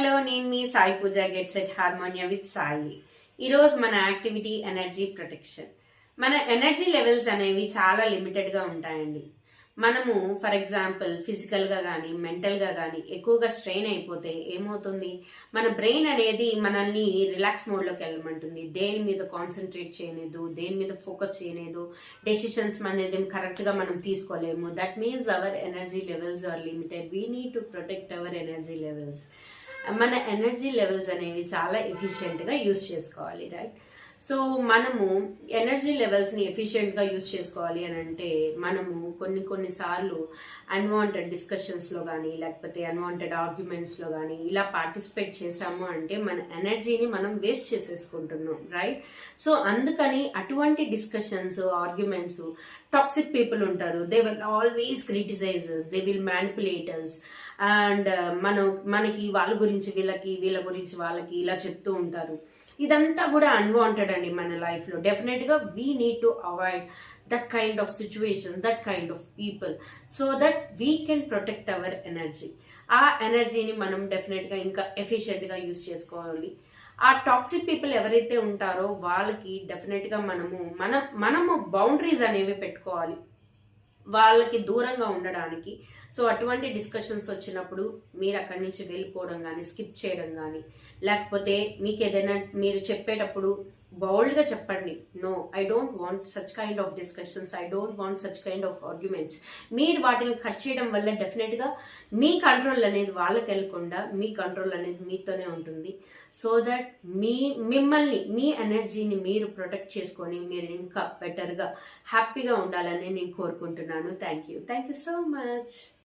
Hello, నేను మీ సాయి పూజ get set హార్మోనియా with Sai. ఈరోజు మన యాక్టివిటీ ఎనర్జీ ప్రొటెక్షన్. మన ఎనర్జీ లెవెల్స్ అనేవి చాలా లిమిటెడ్గా ఉంటాయండి. మనము ఫర్ ఎగ్జాంపుల్ ఫిజికల్గా కానీ మెంటల్గా కానీ ఎక్కువగా స్ట్రెయిన్ అయిపోతే ఏమవుతుంది, మన బ్రెయిన్ అనేది మనల్ని రిలాక్స్ మోడ్లోకి వెళ్ళమంటుంది. దేని మీద కాన్సన్ట్రేట్ చేయలేదు, దేని మీద ఫోకస్ చేయలేదు, డెసిషన్స్ అనేది కరెక్ట్గా మనం తీసుకోలేము. That means our energy levels are limited. We need to protect our energy levels. మన ఎనర్జీ లెవెల్స్ అనేవి చాలా ఎఫిషియెంట్గా యూస్ చేసుకోవాలి, రైట్? సో మనము ఎనర్జీ లెవెల్స్ని ఎఫిషియెంట్గా యూస్ చేసుకోవాలి అని అంటే మనము కొన్నిసార్లు అన్వాంటెడ్ డిస్కషన్స్లో కానీ లేకపోతే అన్వాంటెడ్ ఆర్గ్యుమెంట్స్లో కానీ ఇలా పార్టిసిపేట్ చేసాము అంటే మన ఎనర్జీని మనం వేస్ట్ చేసేసుకుంటున్నాం, రైట్? సో అందుకని అటువంటి డిస్కషన్స్, ఆర్గ్యుమెంట్స్, టాక్సిక్ పీపుల్ ఉంటారు. They will always criticisers, they will manipulators and మనకి వాళ్ళ గురించి వీళ్ళకి, వీళ్ళ గురించి వాళ్ళకి ఇలా చెప్తూ ఉంటారు. ఇదంతా కూడా అన్వాంటెడ్ అండి మన లైఫ్లో. డెఫినెట్గా we need to avoid that kind of situation, that kind of people, so that we can protect our energy. ఆ ఎనర్జీని మనం డెఫినెట్గా ఇంకా ఎఫిషియెంట్గా యూస్ చేసుకోవాలి. ఆ టాక్సిక్ పీపుల్ ఎవరైతే ఉంటారో వాళ్ళకి డెఫినెట్గా మనము బౌండరీస్ అనేవి పెట్టుకోవాలి, వాళ్ళకి దూరంగా ఉండడానికి. సో అటువంటి డిస్కషన్స్ వచ్చినప్పుడు మీరు అక్కడి నుంచి వెళ్ళిపోవడం కానీ, స్కిప్ చేయడం కానీ, లేకపోతే మీకు ఏదైనా మీరు చెప్పేటప్పుడు బౌల్డ్గా చెప్పండి, no, I don't want such kind of discussions, I don't want such kind of arguments. మీరు వాటిని కట్ చేయడం వల్ల డెఫినెట్గా మీ కంట్రోల్ అనేది వాళ్ళకి వెళ్ళకుండా మీ కంట్రోల్ అనేది మీతోనే ఉంటుంది. సో దట్ మిమ్మల్ని, మీ ఎనర్జీని మీరు ప్రొటెక్ట్ చేసుకొని మీరు ఇంకా బెటర్గా హ్యాపీగా ఉండాలని నేను కోరుకుంటున్నాను. Thank you so much.